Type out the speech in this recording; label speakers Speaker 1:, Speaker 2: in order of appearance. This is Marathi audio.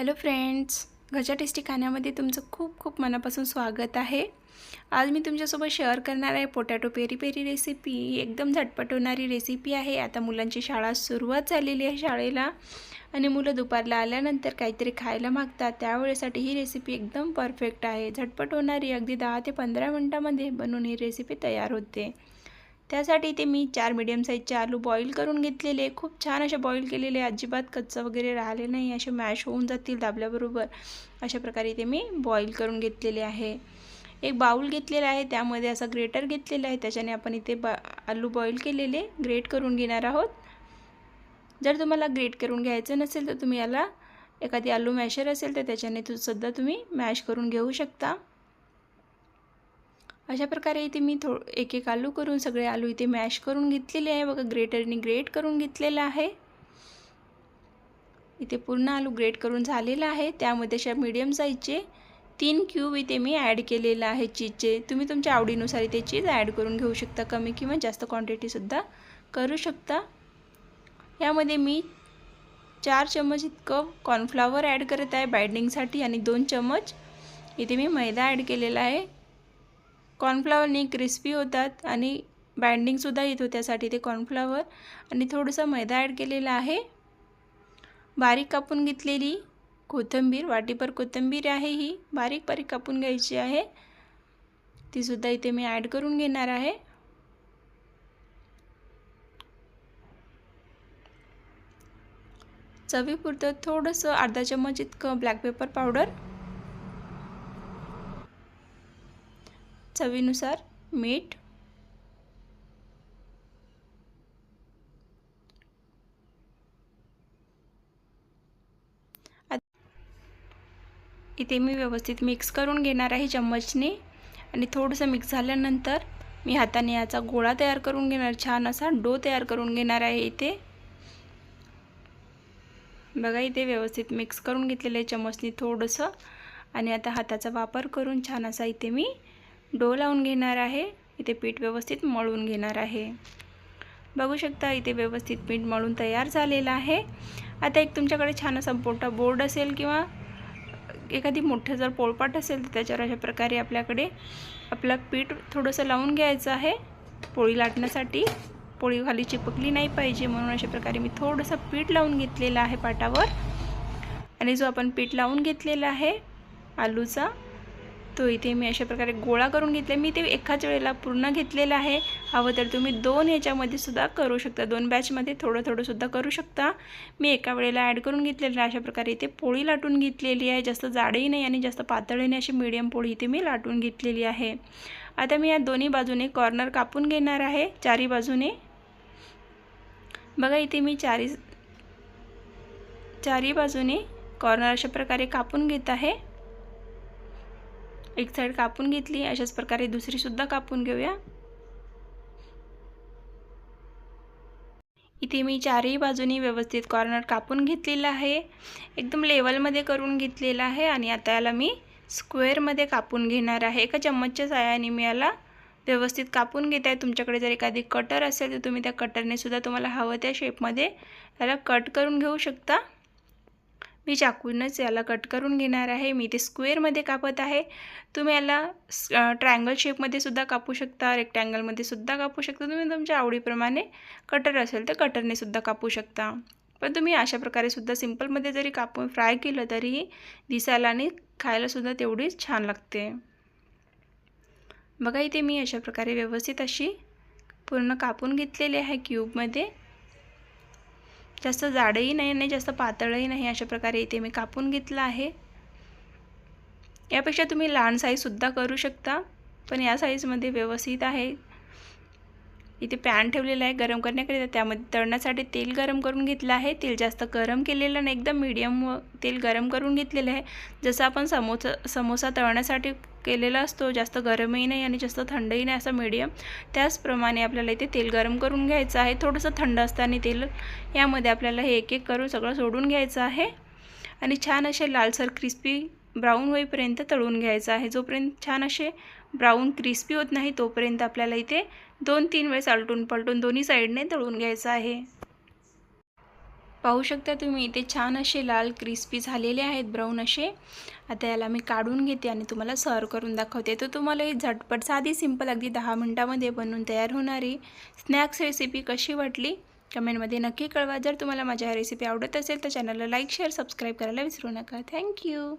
Speaker 1: हॅलो फ्रेंड्स, घरच्या टेस्टी खाण्यामध्ये तुमचं खूप खूप मनापासून स्वागत आहे। आज मी तुमच्यासोबत शेअर करणार आहे पोटॅटो पेरी पेरी रेसिपी। एकदम झटपट होणारी रेसिपी आहे। आता मुलांची शाळा सुरुवात झालेली आहे शाळेला आणि मुलं दुपारला आल्यानंतर काहीतरी खायला मागतात, त्यावेळेसाठी ही रेसिपी एकदम परफेक्ट आहे। झटपट होणारी, अगदी 10 ते 15 मिनिटांमध्ये बनवून ही रेसिपी तयार होते। त्यासाठी इथे मी 4 मीडियम साईजचे आलू बॉईल करून घेतलेले, खूप छान असे बॉईल केलेले, अजिबात कच्चा वगैरे राहिले नाही, असे मॅश होऊन जातील दाबल्याबरोबर। अशा प्रकारे इथे मी बॉईल करून घेतलेले आहे। एक बाउल घेतलेला आहे, त्यामध्ये असा ग्रेटर घेतलेला आहे, त्याच्याने आपण इथे आलू बॉईल केलेले ग्रेट करून घेणार आहोत। जर तुम्हाला ग्रेट करून घ्यायचं नसेल तर तुम्ही याला एखादी आलू मॅशर असेल तर त्याच्याने सुद्धा तुम्ही मॅश करून घेऊ शकता। अशा प्रकारे इथे मी एक एक आलू करून सगळे आलू इथे मॅश करून घेतलेले आहे। बघा, ग्रेटरने ग्रेट करून घेतलेला आहे। इथे पूर्ण आलू ग्रेट करून झालेला आहे। त्यामध्ये अशा मीडियम साईजचे 3 क्यूब इथे मी ॲड केलेला आहे चीजचे। तुम्ही तुमच्या आवडीनुसार इथे चीज ॲड करून घेऊ शकता, कमी किंवा जास्त क्वांटिटीसुद्धा करू शकता। यामध्ये मी 4 चम्मच इतकं कॉर्नफ्लॉवर ॲड करत आहे बाइंडिंगसाठी आणि 2 चम्मच इथे मी मैदा ॲड केलेला आहे। कॉर्नफ्लॉवरने क्रिस्पी होतात आणि बाइंडिंगसुद्धा येतो, त्यासाठी ते कॉर्नफ्लॉवर आणि थोडंसं मैदा ॲड केलेला आहे। बारीक कापून घेतलेली कोथिंबीर, वाटीभर कोथिंबीर आहे, ही बारीक बारीक कापून घ्यायची आहे, तीसुद्धा इथे मी ॲड करून घेणार आहे। चवीपुरतं थोडंसं अर्धा चम्मच इतकं ब्लॅक पेपर पावडर, चवीनुसार मीठ, इथे मी व्यवस्थित मिक्स करून घेणार आहे चम्मचने आणि थोडंसं मिक्स झाल्यानंतर मी हाताने याचा गोळा तयार करून घेणार, छान असा डो तयार करून घेणार आहे। इथे बघा, इथे व्यवस्थित मिक्स करून घेतलेलं आहे चम्मचने थोडंसं आणि आता हाताचा वापर करून छान असा इथे मी डो लावून घेणार आहे। इथे पीठ व्यवस्थित मळून घेणार आहे। बघू शकता, इथे व्यवस्थित पीठ मळून तयार झालेलं आहे। आता एक तुमच्याकडे छान असा मोठा बोर्ड असेल किंवा एखादी मोठं जर पोळपाट असेल तर त्याच्यावर अशा प्रकारे आपल्याकडे आपलं पीठ थोडंसं लावून घ्यायचं आहे पोळी लाटण्यासाठी। पोळी खाली चिपकली नाही पाहिजे म्हणून अशा प्रकारे मी थोडंसं पीठ लावून घेतलेलं आहे पाटावर आणि जो आपण पीठ लावून घेतलेला आहे आलूचा तो इथे मी अशा प्रकारे गोळा करून घेतला। मी ते एकाच वेळेला पूर्ण घेतलेला आहे, हवं तर तुम्ही 2 याच्यामध्ये सुद्धा करू शकता, 2 बॅचमध्ये थोडं थोडं सुद्धा करू शकता। मी एका वेळेला ॲड करून घेतलेलं आहे। अशा प्रकारे इथे पोळी लाटून घेतलेली आहे, जास्त जाडही नाही आणि जास्त पातळही नाही, अशी मीडियम पोळी इथे मी लाटून घेतलेली आहे। आता मी या दोन्ही बाजूने कॉर्नर कापून घेणार आहे, चारी बाजूने। बघा, इथे मी चारी बाजूने कॉर्नर अशा प्रकारे कापून घेत आहे। एक साइड कापून घेतली, अशाच प्रकारे दुसरी सुद्धा कापून घेऊया। इथे मी चारही बाजूनी व्यवस्थित कॉर्नर कापून घेतलेला आहे, एकदम लेवलमध्ये करून घेतलेला आहे आणि आता याला मी स्क्वेअरमध्ये कापून घेणार आहे। एका चम्मचच्या साहाय्याने मी याला व्यवस्थित कापून घेत आहे। तुमच्याकडे जर एखादी कटर असेल तर तुम्ही त्या कटरने सुद्धा तुम्हाला हवं त्या शेपमध्ये याला कट करून घेऊ शकता। मी चाकूनच याला कट करून घेणार आहे। मी ते स्क्वेअरमध्ये कापत आहे, तुम्ही याला ट्रायंगल शेपमध्ये सुद्धा कापू शकता, रेक्टँगलमध्ये सुद्धा कापू शकता, तुम्ही तुमच्या आवडीप्रमाणे। कटर असेल तर कटरने सुद्धा कापू शकता, पण तुम्ही अशा प्रकारे सुद्धा सिंपलमध्ये जरी कापून फ्राय केलं तरीही दिसायला आणि खायला सुद्धा तेवढीच छान लागते। बघा, इथे मी अशा प्रकारे व्यवस्थित अशी पूर्ण कापून घेतलेली आहे क्यूबमध्ये, जास्त जाडही नाही आणि जास्त पातळही नाही, अशा प्रकारे इथे मी कापून घेतला आहे। यापेक्षा तुम्ही लहान साईजसुद्धा करू शकता, पण या साईजमध्ये व्यवस्थित आहे। इथे पॅन ठेवलेला आहे गरम करण्याकरिता, त्यामध्ये तळण्यासाठी तेल गरम करून घेतलं आहे। तेल जास्त गरम केलेलं नाही, एकदम मीडियम तेल गरम करून घेतलेलं आहे, जसं आपण समोसा तळण्यासाठी केलेला असतो, जास्त गरमही नाही आणि जास्त थंडही नाही, असं मीडियम। त्याचप्रमाणे आपल्याला इथे तेल गरम करून घ्यायचं आहे। थोडंसं थंड असताना तेल यामध्ये आपल्याला हे एक एक करून सगळं सोडून घ्यायचं आहे आणि छान असे लालसर क्रिस्पी ब्राऊन होईपर्यंत तळून घ्यायचं आहे। जोपर्यंत छान असे ब्राऊन क्रिस्पी होत नाही तोपर्यंत आपल्याला इथे 2-3 वेळेस आलटून पलटून दोन्ही साईडने तळून घ्यायचं आहे। पाहू शकता तुम्ही इथे छान असे लाल क्रिस्पी झालेले आहेत, ब्राऊन असे. आता याला मी काढून घेते आणि तुम्हाला सर्व करून दाखवते. तर तुम्हाला ही झटपट साधी सिंपल अगदी 10 मिनिटामध्ये बनवून तयार होणारी स्नॅक्स रेसिपी कशी वाटली कमेंटमध्ये नक्की कळवा. जर तुम्हाला माझ्या रेसिपी आवडत असेल तर चॅनलला लाईक शेअर सबस्क्राईब करायला विसरू नका. थँक्यू.